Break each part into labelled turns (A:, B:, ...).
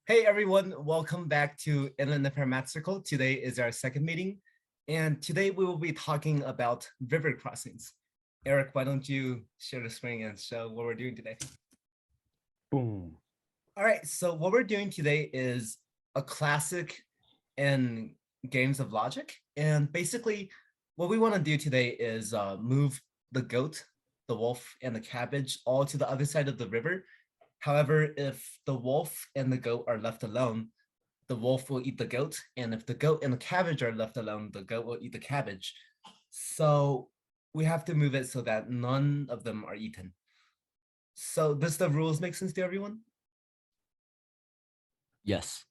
A: Hey everyone, welcome back to Inland Empire Math Circle. Today is our second meeting, and today we will be talking about river crossings. Eric, why don't you share the screen and show what we're doing today?
B: Boom.
A: All right, so what we're doing today is a classic in games of logic, and basically what we want to do today is move the goat, the wolf, and the cabbage all to the other side of the river. However, if the wolf and the goat are left alone, the wolf will eat the goat. And if the goat and the cabbage are left alone, the goat will eat the cabbage. So we have to move it so that none of them are eaten. So does the rules make sense to everyone?
B: Yes.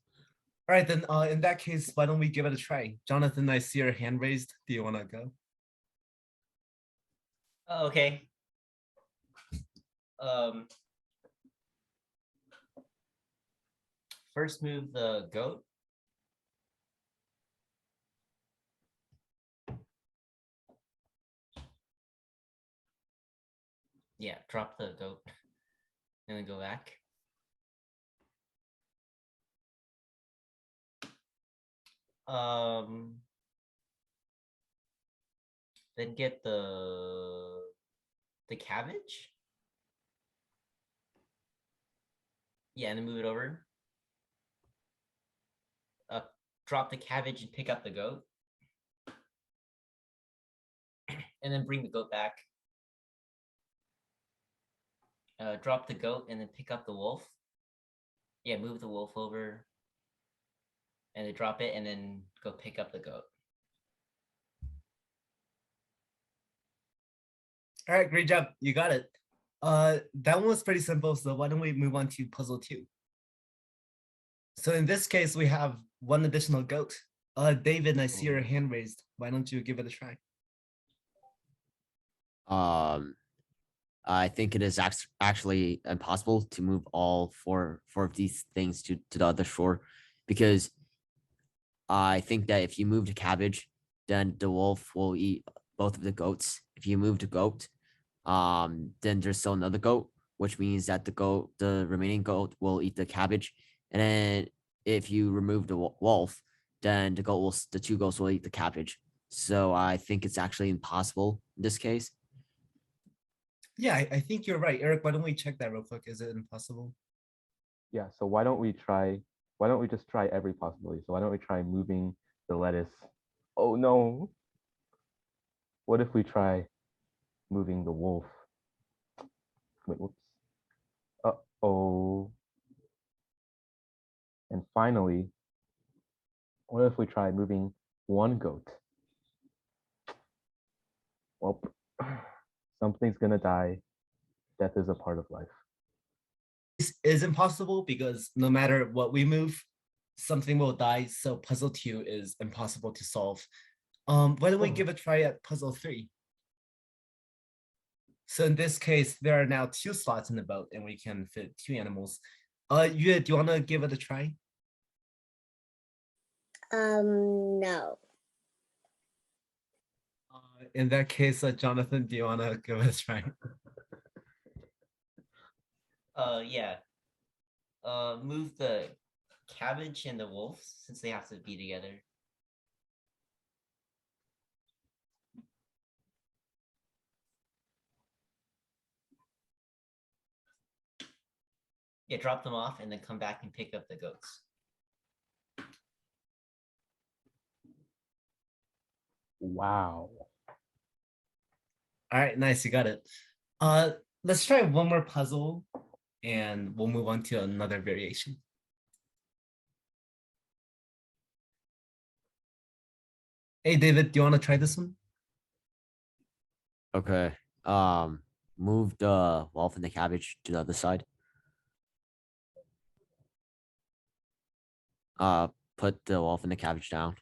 A: All right, then in that case, why don't we give it a try? Jonathan, I see your hand raised. Do you want to go?
C: Oh, okay. First move the goat. Yeah, drop the goat and then go back. Then get the cabbage. Yeah, and then move it over. Drop the cabbage and pick up the goat. And then bring the goat back. Drop the goat and then pick up the wolf. Yeah, move the wolf over. And then drop it and then go pick up the goat.
A: All right, great job. You got it. That one was pretty simple. So why don't we move on to puzzle 2? So in this case, we have one additional goat. David, I see your hand raised. Why don't you give it a try?
B: I think it is actually impossible to move all four of these things to the other shore, because I think that if you move the cabbage, then the wolf will eat both of the goats. If you move the goat, then there's still another goat, which means that the remaining goat will eat the cabbage. And then if you remove the wolf, then the two goats will eat the cabbage. So I think it's actually impossible in this case.
A: Yeah, I think you're right. Eric, why don't we check that real quick? Is it impossible?
D: Yeah, so why don't we just try every possibility? So why don't we try moving the lettuce? Oh no. What if we try moving the wolf? Wait, whoops. Uh-oh. And finally, what if we try moving one goat? Well, something's gonna die. Death is a part of life.
A: This is impossible because no matter what we move, something will die. So puzzle 2 is impossible to solve. Why don't we give a try at puzzle 3? So in this case, there are now 2 slots in the boat and we can fit 2 animals. Yue, do you want to give it a try?
E: No.
A: In that case, Jonathan, do you want to give it a try?
C: Yeah. Move the cabbage and the wolf since they have to be together. Yeah, drop them off and then come back and pick up the goats.
D: Wow.
A: All right, nice, you got it. Let's try one more puzzle and we'll move on to another variation. Hey, David, do you want to try this one?
B: Okay. Move the wolf and the cabbage to the other side. Put the wolf and the cabbage down.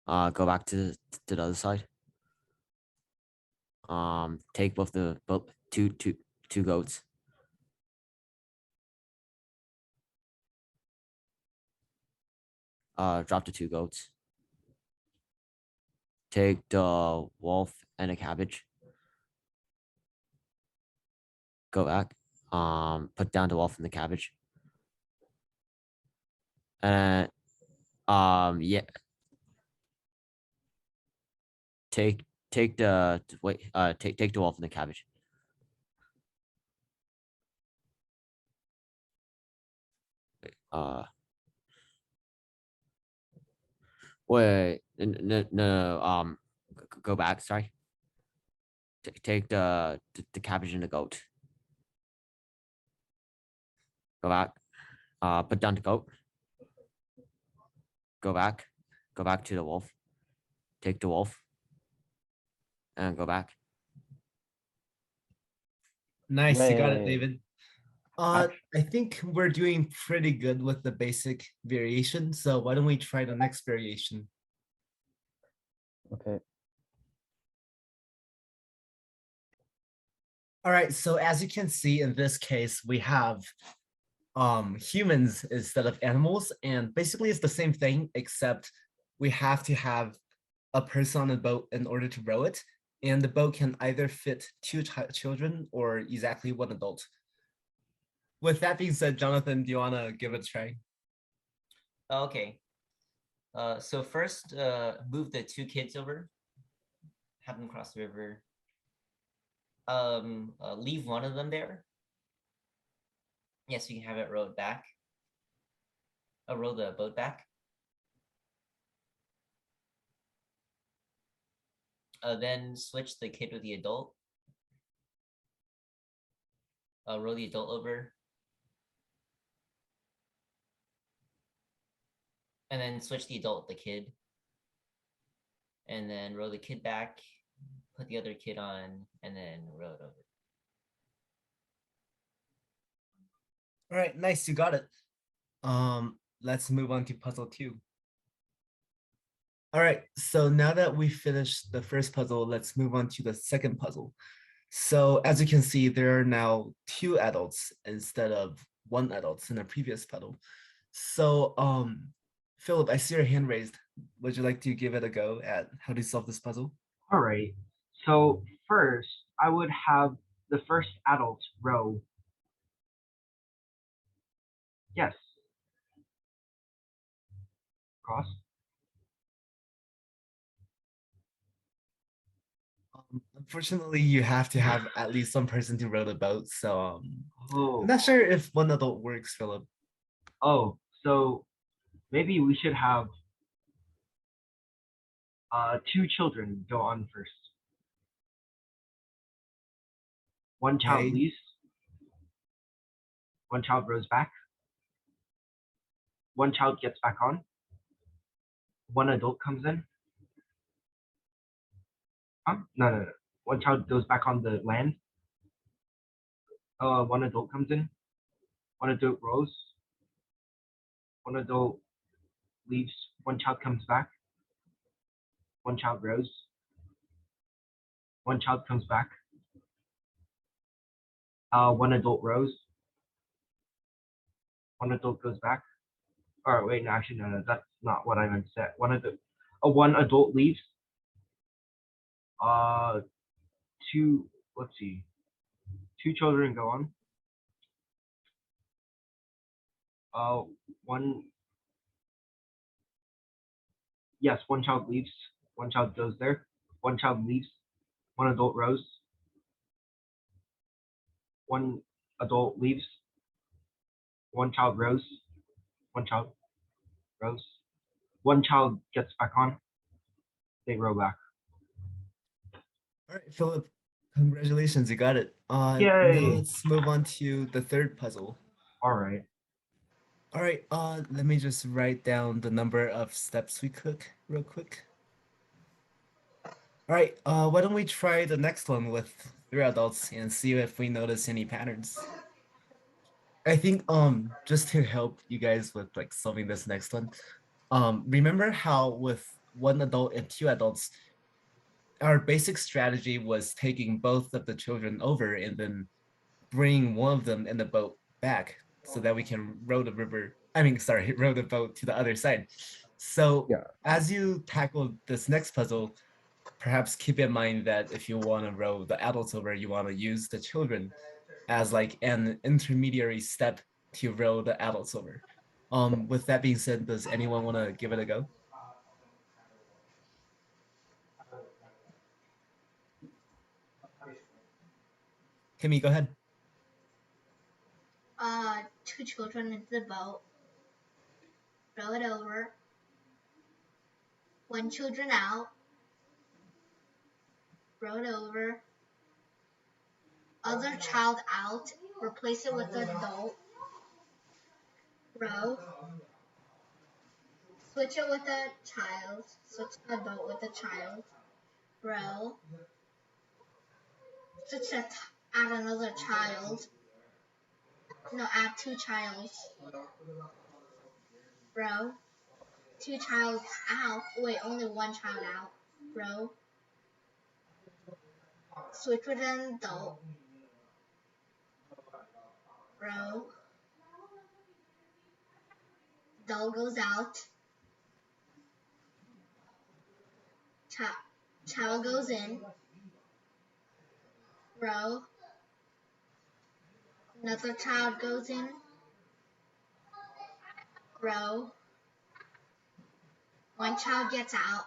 B: Go back to the other side. Take both two goats. Drop the 2 goats. Take the wolf and a cabbage. Go back. Put down the wolf and the cabbage. Uh, yeah. Take take the wolf and the cabbage. Uh, wait, no, go back. Sorry. Take the cabbage and the goat. Go back. Put down the goat. Go back. Go back to the wolf. Take the wolf. And go back.
A: Nice, you got it,
D: Yay.
A: David. I think we're doing pretty good with the basic variation. So why don't we try the next variation?
D: Okay.
A: All right, so as you can see in this case, we have humans instead of animals, and basically it's the same thing, except we have to have a person on a boat in order to row it, and the boat can either fit two children or exactly one adult. With that being said, Jonathan, do you want to give it a try?
C: Okay. So first, move the 2 kids over. Have them cross the river. Leave one of them there. Yes, you can have it rowed back. Row the boat back. Then switch the kid with the adult. Row the adult over. And then switch the adult with the kid. And then row the kid back, put the other kid on, and then row it over.
A: All right, nice, you got it. Let's move on to puzzle 2. All right, so now that we finished the first puzzle, let's move on to the second puzzle. So as you can see, there are now 2 adults instead of 1 adult in the previous puzzle. So Philip, I see your hand raised. Would you like to give it a go at how to solve this puzzle?
F: All right. So first, I would have the first adult row. Yes. Cross.
A: Unfortunately, you have to have at least one person to row the boat. So
F: Oh.
A: I'm not sure if 1 adult works, Philip.
F: Oh, so maybe we should have 2 children go on first. One child
A: Okay.
F: leaves. One child rows back. One child gets back on. One adult comes in. No. One child goes back on the land. One adult comes in. One adult rows. One adult leaves. One child comes back. One child rows. One child comes back. One adult rows. One adult goes back. Or wait, no, actually, no, that's not what I meant to say. One adult leaves. Let's see, 2 children go on. One, yes, one child leaves. One child goes there. One child leaves. One adult rows. One adult leaves. One child rows. One child rows. One child gets back on. They row back.
A: All right, Philip, congratulations, you got it. Now
F: Yay.
A: let's move on to the third puzzle.
F: All right.
A: All right, let me just write down the number of steps we took real quick. All right, why don't we try the next one with 3 adults and see if we notice any patterns. I think just to help you guys with like solving this next one, remember how with 1 adult and 2 adults, our basic strategy was taking both of the children over and then bringing one of them in the boat back so that we can row the river. Row the boat to the other side. So
D: Yeah.
A: as you tackle this next puzzle, perhaps keep in mind that if you want to row the adults over, you want to use the children as like an intermediary step to row the adults over. With that being said, does anyone want to give it a go? Kimmy, go ahead.
G: Two children into the boat, row it over, one children out, row it over, other child out, replace it with an adult, row, switch it with a child, switch the adult with a child, row, switch it, add another child, no, add two childs, row, two childs out, wait, only one child out, row, switch with an adult, row, adult goes out, child goes in, row, another child goes in, row, one child gets out,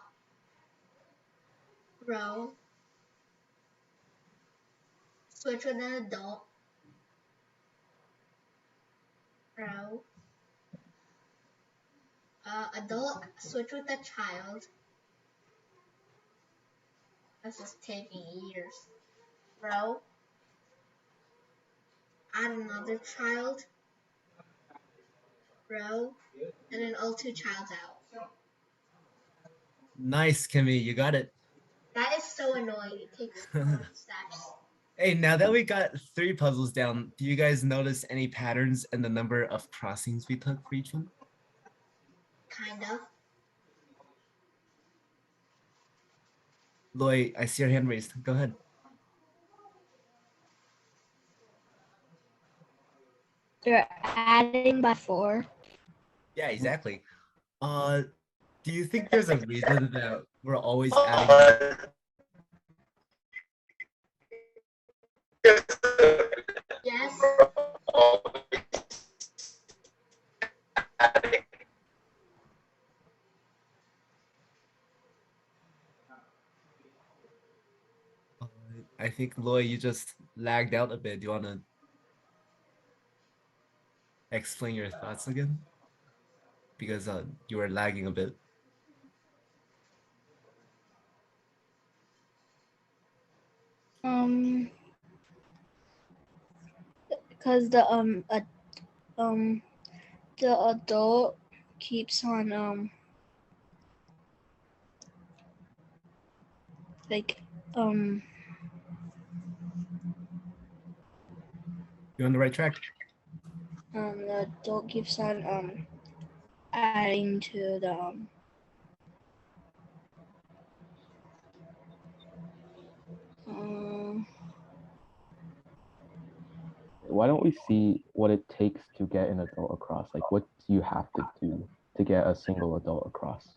G: row, switch with an adult, row, adult switch with a child. This is taking years. Row, add another child, row, and then all two childs out.
A: Nice, Kimmy, you got it.
G: That is so annoying. It takes so many steps.
A: Hey, now that we got 3 puzzles down, do you guys notice any patterns in the number of crossings we took for each one?
G: Kind of.
A: Loy, I see your hand raised. Go ahead.
H: They're adding by 4.
A: Yeah, exactly. Do you think there's a reason that we're always adding?
G: Yes.
A: I think Loy, you just lagged out a bit. Do you want to explain your thoughts again? Because you were lagging a bit.
H: Because the adult keeps on like
A: You're on the right track.
H: the adult keeps on adding to the
D: Why don't we see what it takes to get an adult across? Like, what do you have to do to get a single adult across?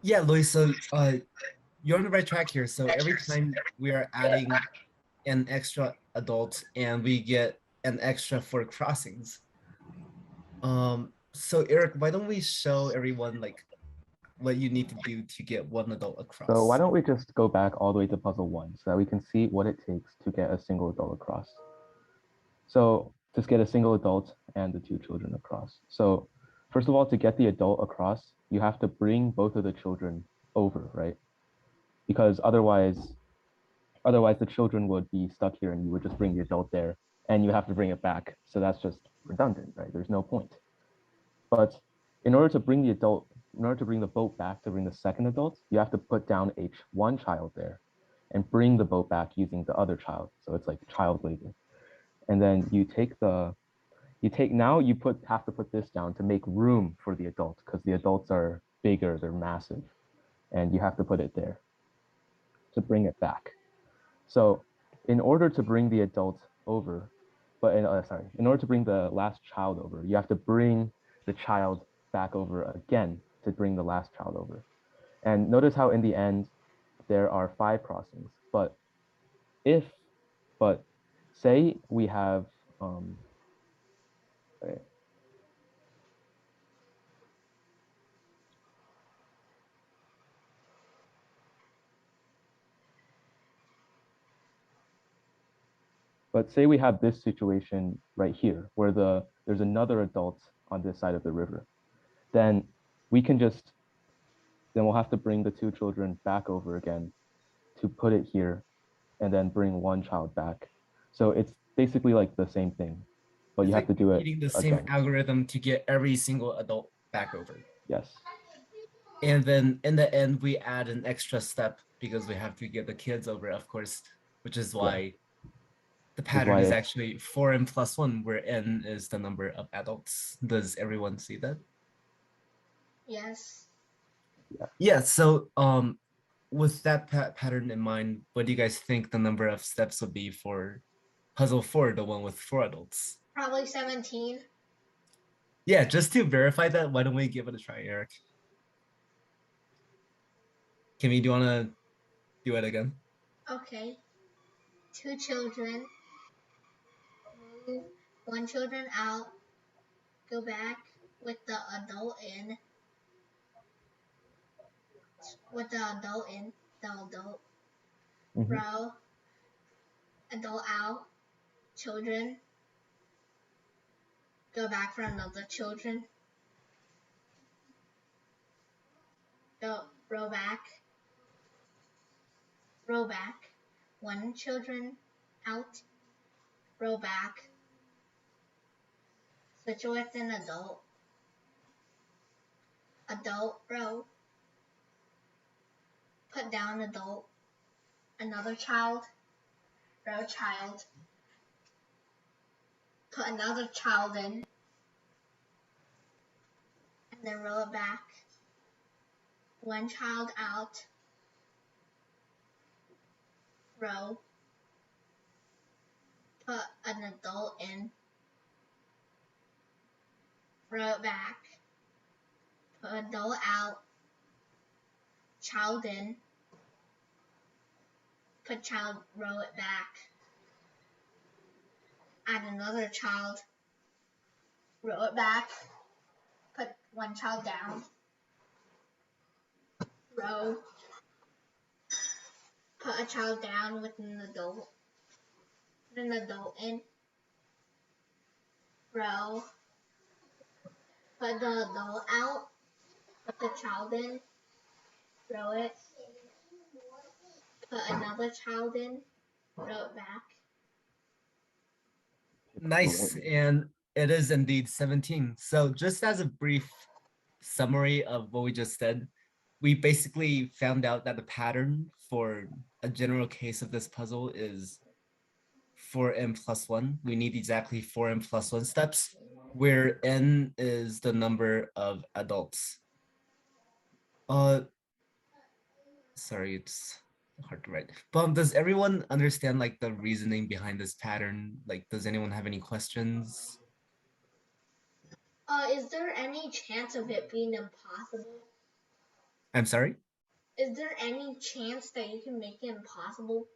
A: Yeah, Loy, so you're on the right track here. So every time we are adding an extra adult and we get an extra 4 crossings. So Eric, why don't we show everyone like what you need to do to get 1 adult across?
D: So why don't we just go back all the way to puzzle 1 so that we can see what it takes to get a single adult across. So just get a single adult and the 2 children across. So first of all, to get the adult across, you have to bring both of the children over, right? Because otherwise the children would be stuck here and you would just bring the adult there and you have to bring it back. So that's just redundant, right? There's no point. But in order to bring the boat back, to bring the second adult, you have to put down one child there and bring the boat back using the other child. So it's like child labor. And then you have to put this down to make room for the adult because the adults are bigger, they're massive, and you have to put it there to bring it back. So in order to bring the adult over, in order to bring the last child over, you have to bring the child back over again to bring the last child over. And notice how in the end, there are 5 crossings. But if But say we have okay, but say we have this situation right here where there's another adult on this side of the river. Then we can just then we'll have to bring the two children back over again to put it here and then bring one child back. So it's basically like the same thing, but
A: It's
D: you have
A: like
D: to do it
A: repeating the same
D: again.
A: algorithm to get every single adult back over.
D: Yes.
A: And then in the end, we add an extra step because we have to get the kids over, of course, which is why the pattern
D: why
A: is
D: it's-
A: actually 4n plus 1, where n is the number of adults. Does everyone see that?
G: Yes.
A: Yeah, so with that pattern in mind, what do you guys think the number of steps would be for puzzle 4, the one with 4 adults?
G: Probably 17.
A: Yeah, just to verify that, why don't we give it a try, Eric? Kimmy, do you want to do it again?
G: Okay. 2 children. Move 1 children out. Go back with the adult in. With the adult in. The adult.
D: Mhm.
G: Row. Adult out. Children. Go back for another children. Go row back. Row back. 1 children out. Row back. Switch with an adult. Adult row. Put down adult. Another child. Row child. Put another child in. And then row it back. 1 child out. Row. Put an adult in. Row it back. Put adult out. Child in. Put child, row it back. Add another child. Row it back. Put 1 child down. Row. Put a child down with an adult. Put an adult in. Row. Put the adult out. Put the child in. Row it. Put another child in. Row it back.
A: Nice, and it is indeed 17. So just as a brief summary of what we just said, we basically found out that the pattern for a general case of this puzzle is 4n plus 1. We need exactly 4n plus 1 steps, where n is the number of adults. Sorry, it's hard to write. But does everyone understand like the reasoning behind this pattern? Like, does anyone have any questions?
G: Is there any chance of it being impossible?
A: I'm sorry?
G: Is there any chance that you can make it impossible?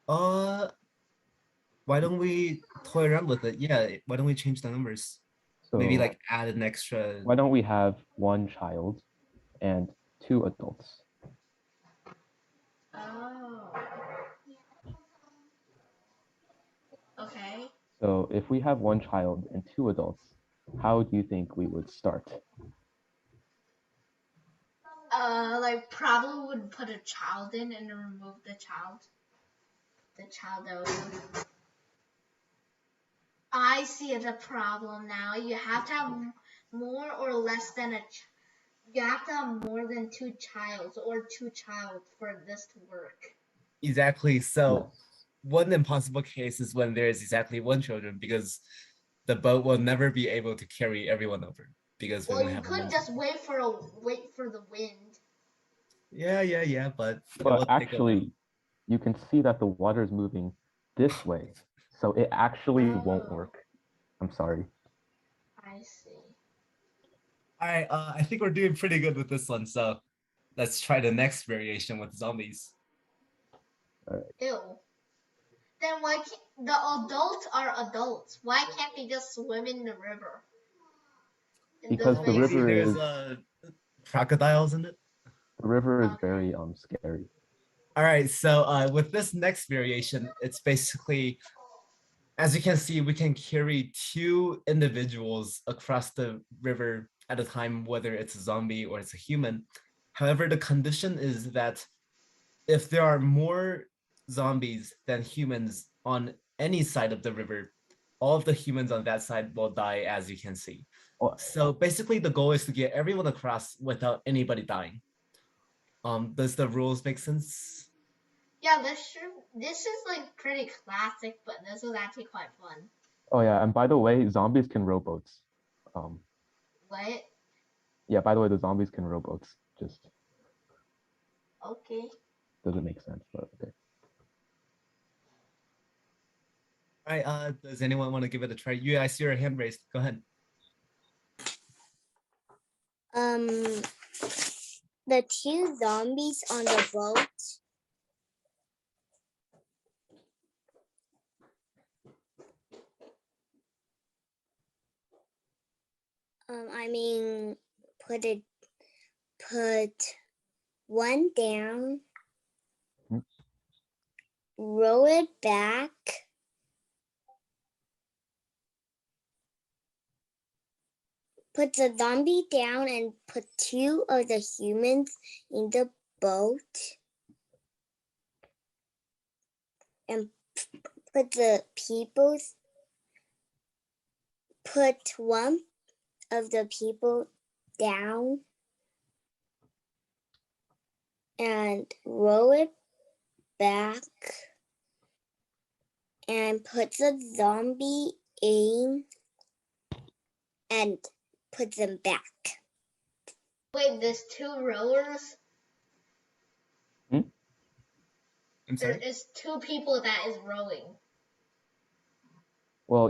A: Why don't we toy around with it? Yeah, why don't we change the numbers?
D: So
A: Maybe like add an extra.
D: why don't we have 1 child and 2 adults?
G: Oh. Okay.
D: So if we have 1 child and 2 adults, how do you think we would start?
G: Like probably would put a child in and then remove the child. The child that was. I see the problem now. You have to have more or less than you have to have more than 2 childs or 2 child for this to work.
A: Exactly. So
D: Yes.
A: one impossible case is when there is exactly 1 children, because the boat will never be able to carry everyone over because we
G: Well,
A: only
G: you
A: have
G: could
A: one.
G: just wait for the wind.
A: Yeah, but it
D: But
A: will take a while.
D: actually, you can see that the water is moving this way. So it actually won't
G: Oh.
D: work. I'm sorry.
G: I see.
A: All right, I think we're doing pretty good with this one. So let's try the next variation with zombies.
G: Ew. Then why can't the adults are adults? Why can't they just swim in the river? It
D: Because
G: doesn't
D: the
G: make
D: river
G: sense.
A: there's crocodiles in it.
D: The river is
G: Okay.
D: very scary.
A: All right, so with this next variation, it's basically, as you can see, we can carry 2 individuals across the river at a time, whether it's a zombie or it's a human. However, the condition is that if there are more zombies than humans on any side of the river, all of the humans on that side will die, as you can see.
D: Oh,
A: So basically, the goal is to get everyone across without anybody dying. Does the rules make sense?
G: Yeah, this is like pretty classic, but this was actually quite fun.
D: oh yeah, and by the way, zombies can row boats.
G: What?
D: Yeah, by the way, the zombies can row boats. Just
G: Okay.
D: doesn't make sense, but okay.
A: All right, does anyone want to give it a try? You, I see your hand raised. Go ahead.
E: The 2 zombies on the boat. I mean, put one down,
D: Hmm.
E: roll it back, put the zombie down, and put 2 of the humans in the boat, and put one of the people down and roll it back and put the zombie in and put them back.
G: Wait, there's 2 rowers.
A: I'm
G: There
A: sorry.
G: is 2 people that is rowing.
D: Well,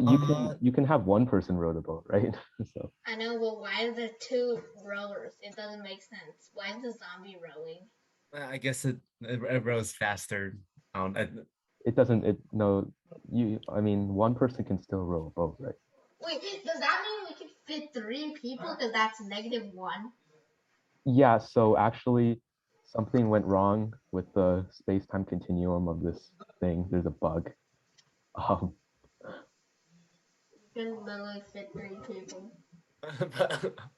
D: you can have one person row the boat, right? So
G: I know, but why are there 2 rowers? It doesn't make sense. Why is the zombie rowing?
A: I guess it rows faster.
D: it doesn't. It no. I mean, one person can still row a boat, right?
G: Wait, does that mean we can fit 3 people? Because that's -1.
D: Yeah. So actually, something went wrong with the space-time continuum of this thing. There's a bug.
G: You can literally fit 3 people.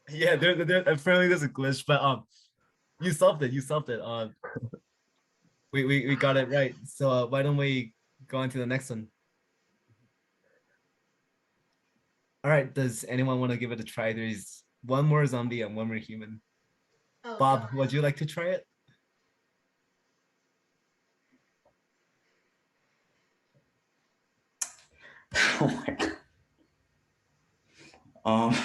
A: Yeah, apparently there's a glitch, but you solved it. You solved it. We got it right. So why don't we go on to the next one? All right. Does anyone want to give it a try? There's one more zombie and one more human.
G: Oh,
A: Bob,
G: God.
A: would you like to try it?
I: Oh my god. Um,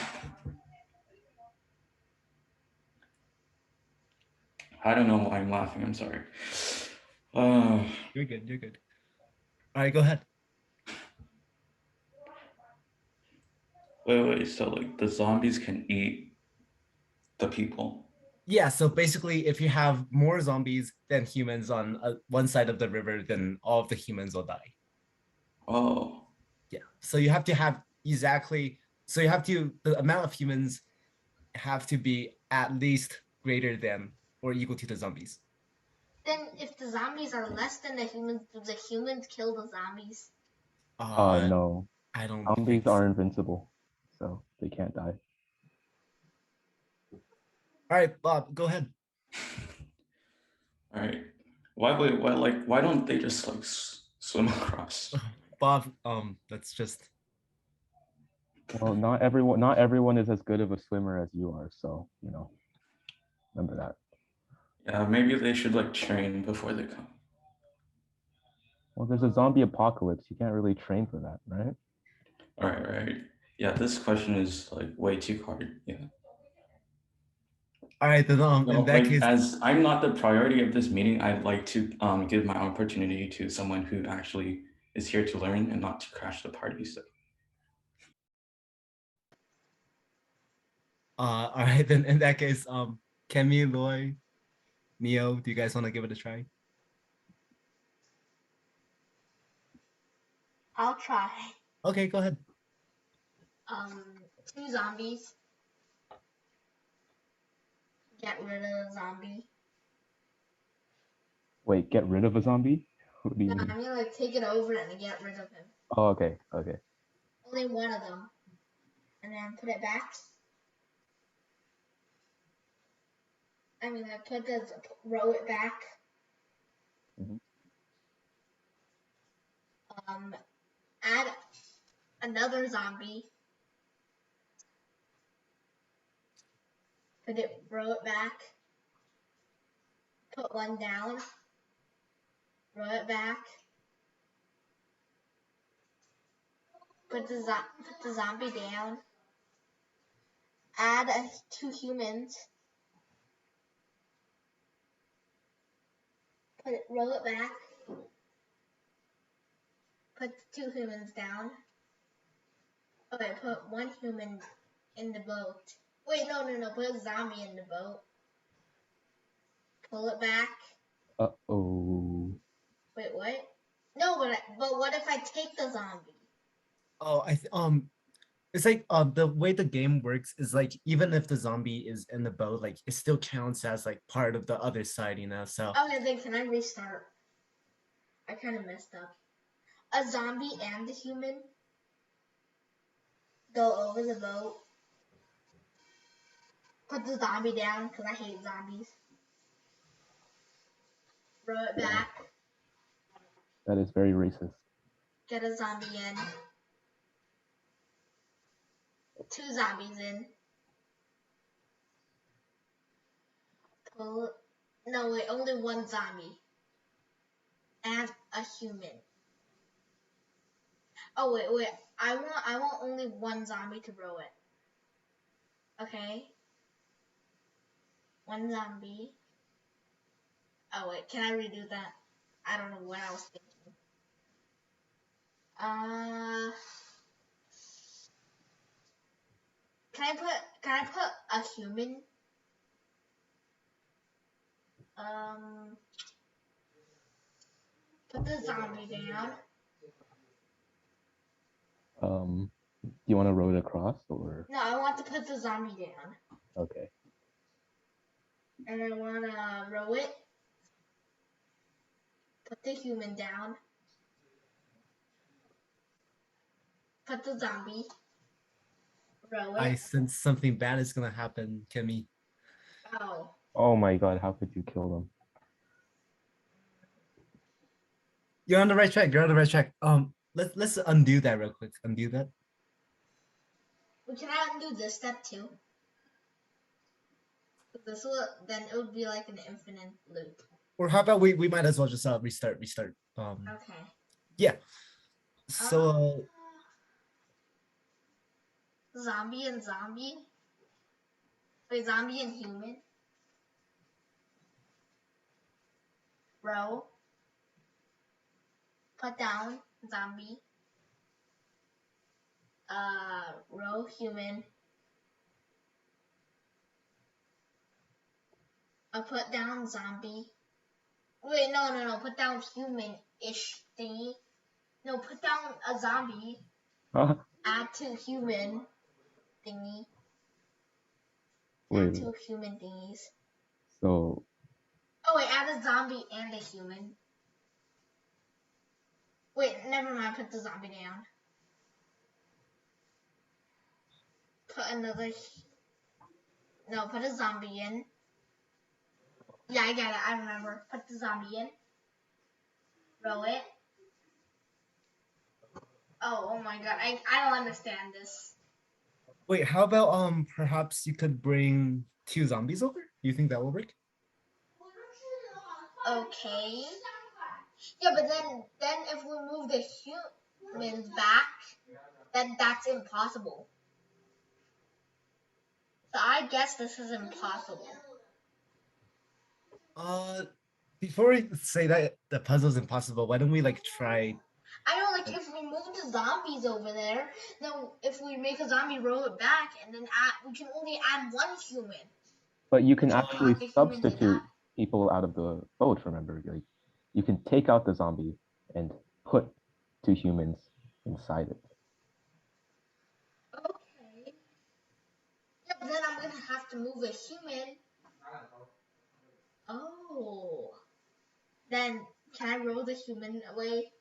I: I don't know why I'm laughing. I'm sorry.
A: You're good. You're good. All right, go ahead.
I: Wait. So like the zombies can eat the people.
A: Yeah, so basically, if you have more zombies than humans on one side of the river, then all of the humans will die.
I: Oh,
A: Yeah, so you have to have exactly, so you have to, the amount of humans have to be at least greater than or equal to the zombies.
G: Then if the zombies are less than the humans, do the humans kill the zombies?
D: No.
A: I don't
D: Zombies
A: think so.
D: are invincible, so they can't die.
A: All right, Bob, go ahead.
I: all right. Why don't they just like swim across?
A: Bob, that's just,
D: Well, not everyone is as good of a swimmer as you are, so remember that.
I: Yeah, maybe they should like train before they come.
D: Well, there's a zombie apocalypse. You can't really train for that, right?
I: Right. Yeah, this question is like way too hard. Yeah.
A: all right, then
I: No,
A: in that
I: like
A: case,
I: as I'm not the priority of this meeting, I'd like to give my opportunity to someone who actually is here to learn and not to crash the party. So
A: all right, then in that case, Kemi, Loy, Neo, do you guys want to give it a try?
G: I'll try.
A: Okay, go ahead.
G: 2 zombies. Get rid of the zombie.
D: Wait, get rid of a zombie? What do you
G: No,
D: mean?
G: I mean like take it over and get rid of him.
D: Oh, okay, okay.
G: Only one of them. And then put it back. I mean, like row it back.
D: Mhm.
G: Add another zombie. Row it back. Put one down. Row it back. Put the zombie down. Add 2 humans. Roll it back. Put the 2 humans down. Okay, put 1 human in the boat. Wait, no. Put a zombie in the boat. Pull it back.
D: Uh-oh.
G: Wait, what? No, but what if I take the zombie?
A: Oh, it's like the way the game works is like even if the zombie is in the boat, like it still counts as like part of the other side, you know. So
G: Okay, then can I restart? I kind of messed up. A zombie and a human go over the boat. Put the zombie down because I hate zombies. Row it back.
D: That is very racist.
G: Get a zombie in. 2 zombies in. No, wait, only 1 zombie. And a human. Oh wait. I want only 1 zombie to row it. Okay. 1 zombie. Oh wait, can I redo that? I don't know what I was thinking. Can I put a human? Put the zombie down.
D: Do you want to row it across or?
G: No, I want to put the zombie down.
D: Okay.
G: And I want to row it. Put the human down. Put the zombie. Row
A: I
G: it.
A: sense something bad is gonna happen, Kimmy.
G: Oh.
D: Oh my god, how could you kill them?
A: You're on the right track. You're on the right track. Let's undo that real quick. Undo that.
G: Well, can I undo this step too? Then it would be like an infinite loop.
A: Or how about we might as well just restart.
G: Okay.
A: Yeah. So
G: Zombie and zombie. Wait, zombie and human. Row. Put down zombie. Row human. Put down zombie. Wait, no. Put down human-ish thingy. No, put down a zombie.
D: Huh?
G: Add 2 human thingy.
D: Wait,
G: Add 2 human thingies.
D: so
G: Oh wait, add a zombie and a human. Wait, never mind. Put the zombie down. Put another. No, put a zombie in. Yeah, I get it. I remember. Put the zombie in. Row it. Oh my god. I don't understand this.
A: wait, how about perhaps you could bring 2 zombies over? Do you think that will work?
G: Okay. Yeah, but then if we move the humans back, then that's impossible. So I guess this is impossible.
A: Before we say that the puzzle's impossible, why don't we like try?
G: I know, like if we move the zombies over there, then if we make a zombie roll it back, and then we can only add 1 human.
D: but you can
G: So
D: actually
G: how the human do
D: substitute
G: that?
D: people out of the boat, remember? Like you can take out the zombie and put 2 humans inside it.
G: Okay. Yeah, but then I'm gonna have to move a human. Oh. Then can I roll the human away?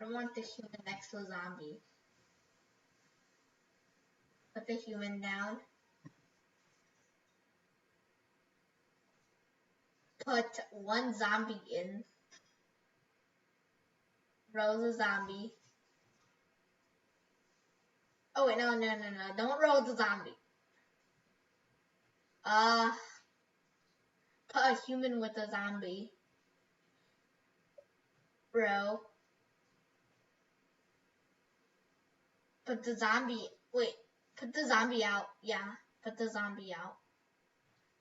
G: I don't want the human next to a zombie. Put the human down. Put one zombie in. Roll the zombie. Oh wait, no. Don't roll the zombie. Put a human with a zombie. Row. Put the zombie. Wait. Put the zombie out. Yeah. Put the zombie out.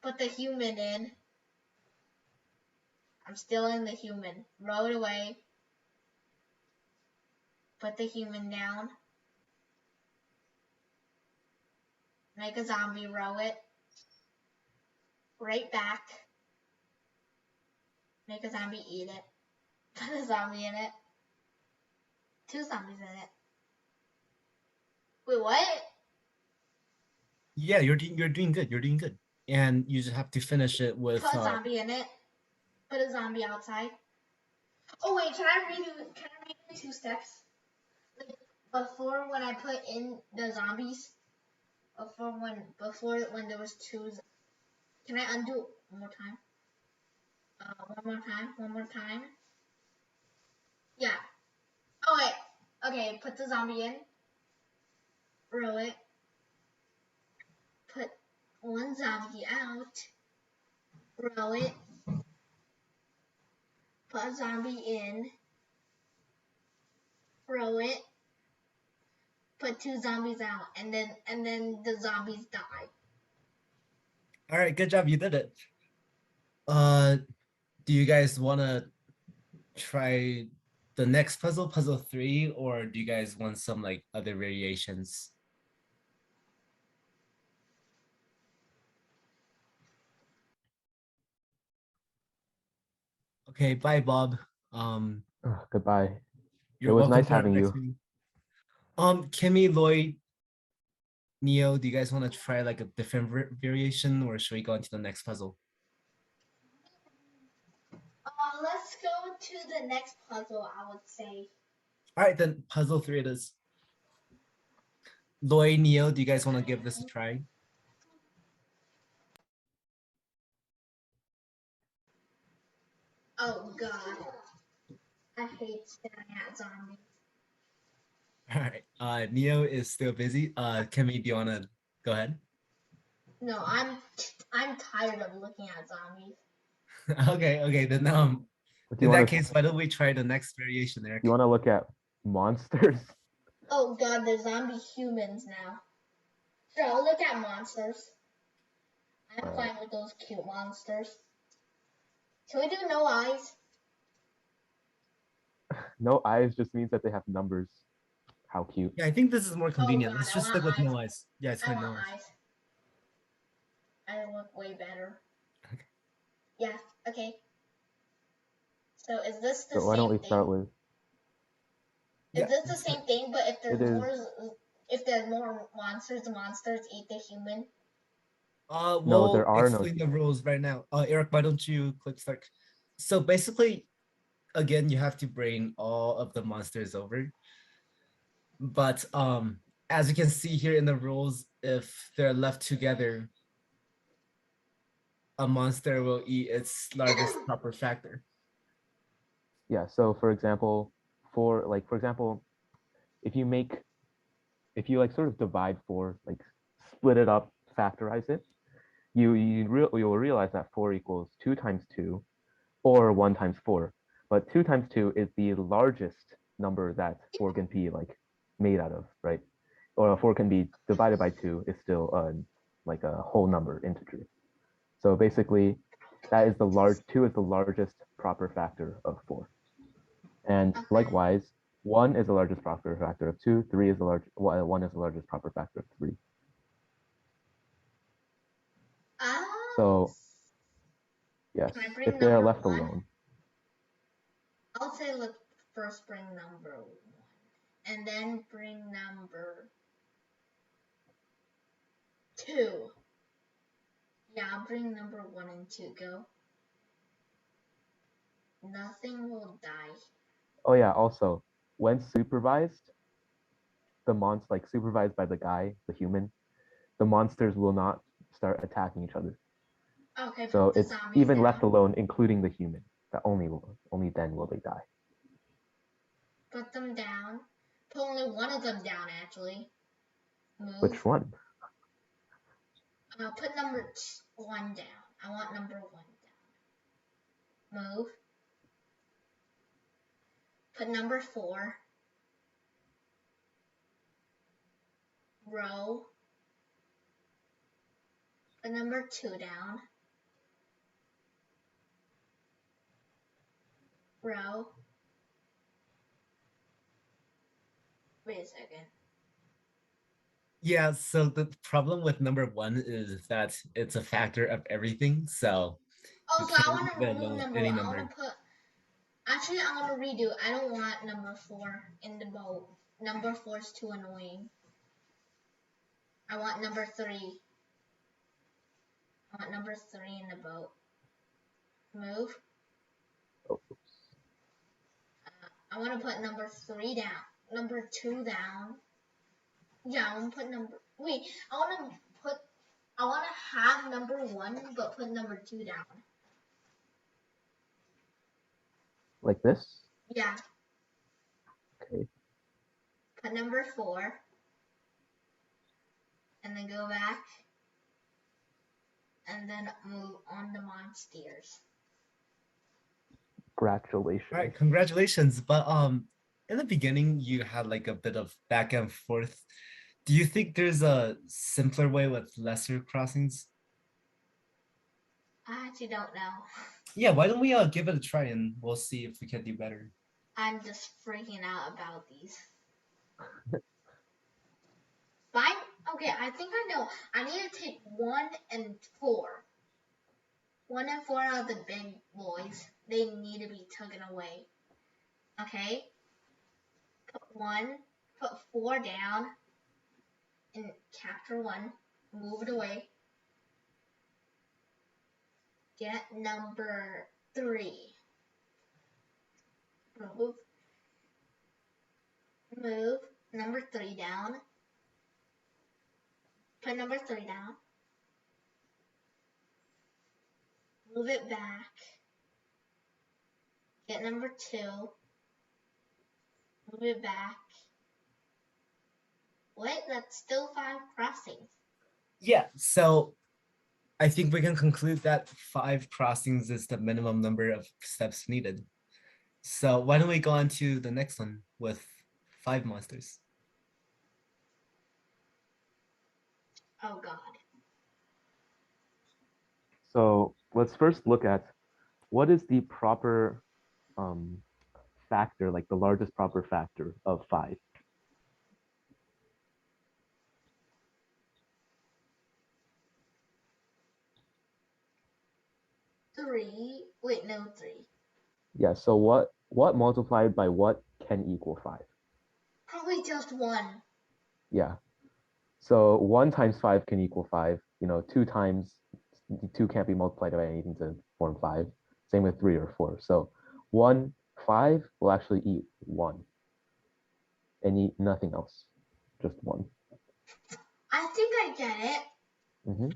G: Put the human in. I'm still in the human. Row it away. Put the human down. Make a zombie. Row it. Right back. Make a zombie eat it. Put a zombie in it. 2 zombies in it. Wait, what?
A: Yeah, you're doing good. You're doing good. And you just have to finish it with
G: Put a zombie in it. Put a zombie outside. Oh wait, can I read in 2 steps? Like before when I put in the zombies, before when there was 2. Can I undo it one more time? One more time. Yeah. Oh wait. Okay, put the zombie in. Roll it. Put one zombie out. Roll it. Put a zombie in. Roll it. Put 2 zombies out, and then the zombies die.
A: All right, good job. You did it. Do you guys want to try the next puzzle, puzzle 3, or do you guys want some like other variations? Okay, bye, Bob.
D: Goodbye.
A: You're
D: was
A: welcome
D: nice
A: to our
D: having
A: next
D: you.
A: meeting. Kimmy, Lloyd, Neo, do you guys want to try like a different variation, or should we go into the next puzzle?
G: Let's go to the next puzzle, I would say.
A: All right, then puzzle 3 it is. Lloyd, Neo, do you guys want to give this a try?
G: Oh god. I hate staring at zombies.
A: All right, Neo is still busy. Kimmy, do you want to go ahead?
G: No, I'm tired of looking at zombies.
A: Okay, then
D: Do you
A: in
D: wanna
A: that case, why don't we try the next variation, Eric?
D: you want to look at monsters?
G: Oh god, there's zombie humans now. Sure, I'll look at monsters. I'm
D: Alright.
G: fine with those cute monsters. Can we do no eyes?
D: No eyes just means that they have numbers. How cute.
A: Yeah, I think this is more convenient.
G: God,
A: Let's
G: I
A: just
G: want
A: stick with no
G: eyes.
A: eyes. Yeah, it's
G: I
A: fine,
G: want
A: no eyes.
G: eyes. I look way better.
A: Okay.
G: Yeah, okay. So is this the
D: So why
G: same
D: don't we
G: thing?
D: start with
G: Is this the
A: let's
G: same
A: start.
G: thing, but if there's
D: It is.
G: more if there's more monsters, the monsters eat the human?
D: No,
A: We'll
D: there are no
A: explain the rules right now. Eric, why don't you click start? So basically, again, you have to bring all of the monsters over. But as you can see here in the rules, if they're left together, a monster will eat its largest proper factor.
D: Yeah, so for example, if you like sort of divide 4, like split it up, factorize it, you'll realize that 4 equals 2 times 2 or 1 times 4. But 2 times 2 is the largest number that 4 can be like made out of, right? Or 4 can be divided by 2 is still like a whole number, integer. So basically, that is 2 is the largest proper factor of 4. And likewise, 1 is the largest proper factor of 2, 1 is the largest proper factor of 3. So yes,
G: Can I bring
D: if they are
G: number
D: left
G: 1?
D: alone.
G: I'll say let's first bring number 1. and then bring number 2. Yeah, I'll bring number 1 and 2. Go. Nothing will die.
D: Oh yeah, also, when supervised, like supervised by the guy, the human, the monsters will not start attacking each other.
G: Okay,
D: So
G: put the
D: it's
G: zombies
D: even
G: down.
D: left alone, including the human. That only then will they die.
G: Put them down. Put only one of them down, actually. Move.
D: Which one?
G: Put number 1 down. I want number 1 down. Move. Put number 4. Row. Put number 2 down. Row. Wait a second.
A: Yeah, so the problem with number 1 is that it's a factor of everything. So you
G: Also, I
A: can't
G: want to
A: leave it
G: remove
A: alone
G: number
A: any
G: 1. I want
A: number.
G: to put. Actually, I'm gonna redo. I don't want number 4 in the boat. Number 4 is too annoying. I want number 3. I want number 3 in the boat. Move. I want to put number 3 down. Number 2 down. Yeah, I want to put number. Wait, I want to put. I want to have number 1, but put number 2 down.
D: Like this?
G: Yeah.
D: Okay.
G: Put number 4. And then go back. And then move on the monsters.
D: Congratulations.
A: All right, congratulations. But in the beginning you had like a bit of back and forth. Do you think there's a simpler way with lesser crossings?
G: I actually don't know.
A: Yeah, why don't we give it a try and we'll see if we can do better.
G: I'm just freaking out about these. Fine. Okay, I think I know. I need to take 1 and 4. 1 and 4 are the big boys. They need to be taken away. Okay? Put 1, put 4 down, and capture 1. Move it away. Get number 3. Move. Move number 3 down. Put number 3 down. Move it back. Get number 2. Move it back. What? That's still 5 crossings.
A: Yeah, so I think we can conclude that 5 crossings is the minimum number of steps needed. So why don't we go on to the next one with 5 monsters?
G: Oh god.
D: So let's first look at what is the proper factor, like the largest proper factor of 5.
G: Three. Wait, no, 3.
D: Yeah, so what multiplied by what can equal 5?
G: Probably just 1.
D: Yeah. So 1 times 5 can equal 5. 2 times 2 can't be multiplied by anything to form 5. Same with 3 or 4. So 1, 5 will actually eat 1 and eat nothing else. Just 1.
G: I think I get it.
D: Mm-hmm.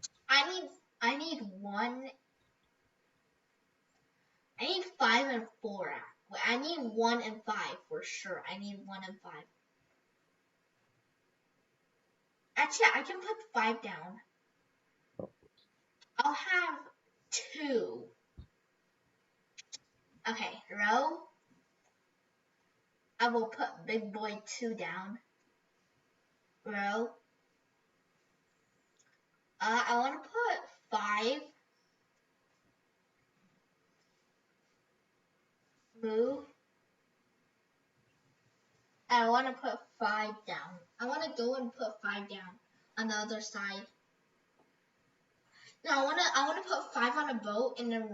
G: I need 1. I need 5 and 4. I need 1 and 5 for sure. I need 1 and 5. Actually, I can put 5 down. I'll have 2. Okay, row. I will put big boy 2 down. Row. I want to put 5. Move. I want to put 5 down. I want to go and put 5 down on the other side. No, I want to put 5 on a boat and then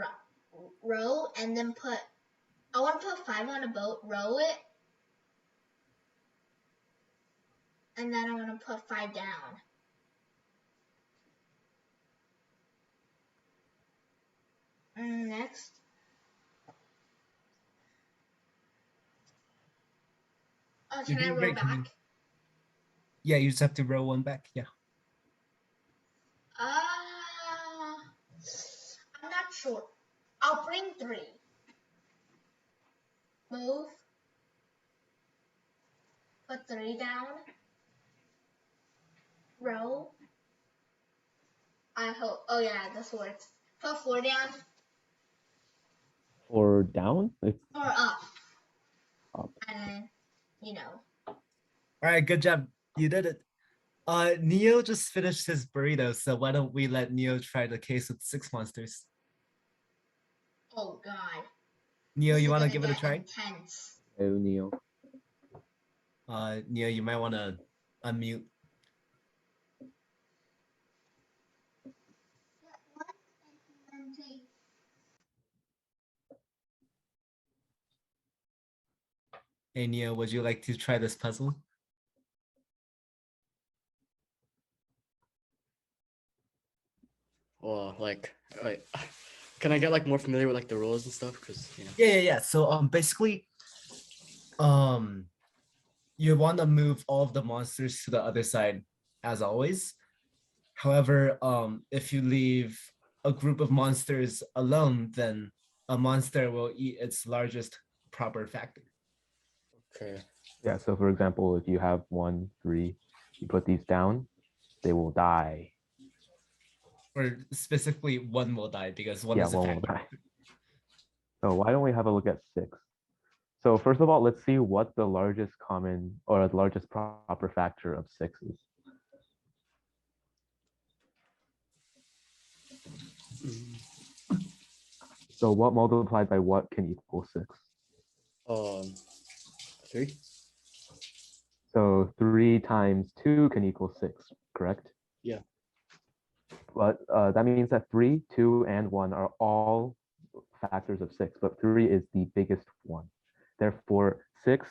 G: row and then I want to put 5 on a boat, row it, and then I'm gonna put 5 down. Next. Oh,
A: You're
G: can I
A: doing
G: roll
A: great, Camille.
G: back?
A: Yeah, you just have to roll one back. Yeah.
G: I'm not sure. I'll bring 3. Move. Put 3 down. Roll. I hope. Oh yeah, this works. Put 4 down
D: Or down? It's
G: or up.
D: up.
G: And then, you know.
A: All right, good job. You did it. Neo just finished his burrito, so why don't we let Neo try the case with 6 monsters?
G: Oh god.
A: Neo,
G: This
A: you
G: is
A: want to
G: gonna
A: give it a
G: get
A: try?
G: intense.
D: Oh, Neo.
A: Neo, you might want to unmute. Hey, Neo, would you like to try this puzzle?
J: Or like, can I get like more familiar with like the rules and stuff? Because you know.
A: Yeah. So basically, you want to move all of the monsters to the other side, as always. However, if you leave a group of monsters alone, then a monster will eat its largest proper factor.
J: Okay.
D: Yeah, so for example, if you have 1, 3, you put these down, they will die.
A: Or specifically, one will die because one
D: Yeah,
A: is a
D: one will
A: factor.
D: die. So why don't we have a look at 6? So first of all, let's see what the largest common or the largest proper factor of 6 is. So what multiplied by what can equal 6?
J: 3.
D: So 3 times 2 can equal 6, correct?
J: Yeah.
D: But that means that 3, 2, and 1 are all factors of 6, but 3 is the biggest one. Therefore, 6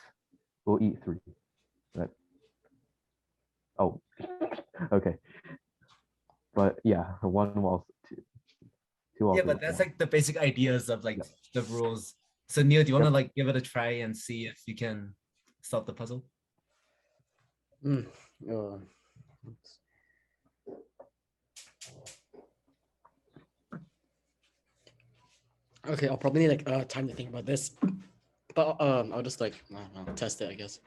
D: will eat 3. Right? Oh, okay. But yeah, 1 will also 2 also
A: Yeah, but
D: will
A: that's
D: 1.
A: like the basic ideas of like
D: Yep.
A: the rules. So Neil, do you want to
D: Yep.
A: like give it a try and see if you can solve the puzzle?
J: Okay, I'll probably need like time to think about this, but I'll just like I don't know, test it, I guess.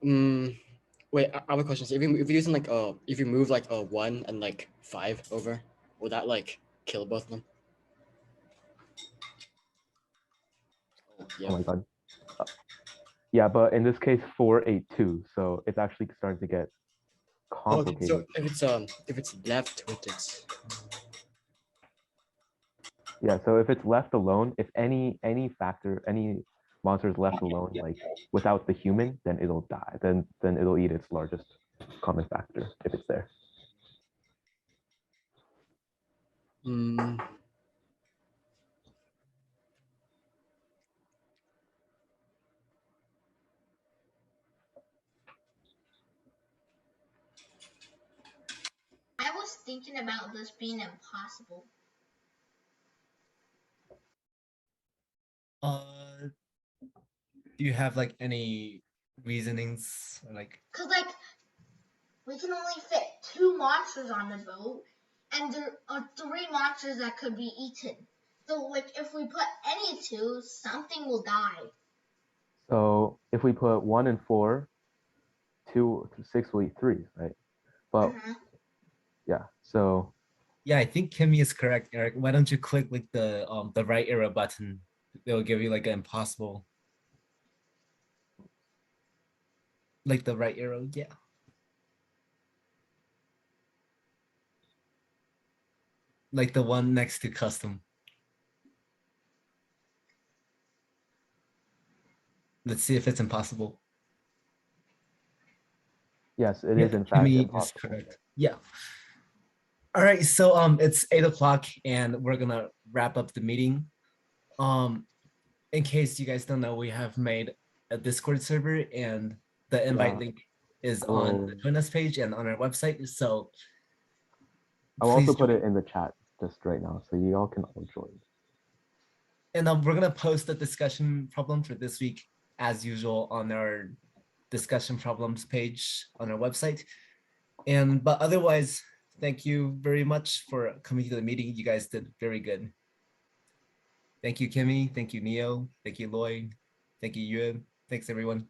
J: Wait, I have a question. So if you're using like if you move like 1 and like 5 over, will that like kill both of them? Oh, yeah.
D: Oh my god. Yeah, but in this case, 4, 8, 2. So it's actually starting to get
J: Oh, okay,
D: complicated.
J: so if it's left with its
D: Yeah, so if it's left alone, if any factor, any monster is left alone, like without the human, then it'll die. Then it'll eat its largest common factor if it's there.
G: I was thinking about this being impossible.
A: Do you have like any reasonings or like?
G: Cause like we can only fit 2 monsters on the boat, and there are 3 monsters that could be eaten. So like if we put any 2, something will die.
D: So if we put 1 and 4, 2 to 6 will eat 3, right? But yeah, so
A: Yeah, I think Kimmy is correct, Eric. Why don't you click like the right arrow button? It'll give you like an impossible. Like the right arrow, yeah. Like the one next to custom. Let's see if it's impossible.
D: yes, it is in fact
A: Kimmy is
D: impossible.
A: correct. Yeah. All right, so it's 8 o'clock and we're gonna wrap up the meeting. In case you guys don't know, we have made a Discord server and the invite
D: Yeah.
A: link is on
D: Oh.
A: the join us page and on our website. So
D: I'll also
A: please
D: put
A: join.
D: it in the chat just right now, so you all can all join.
A: And we're gonna post the discussion problem for this week as usual on our discussion problems page on our website. But otherwise, thank you very much for coming to the meeting. You guys did very good. Thank you, Kimmy. Thank you, Neo. Thank you, Lloyd. Thank you, Yuan. Thanks, everyone.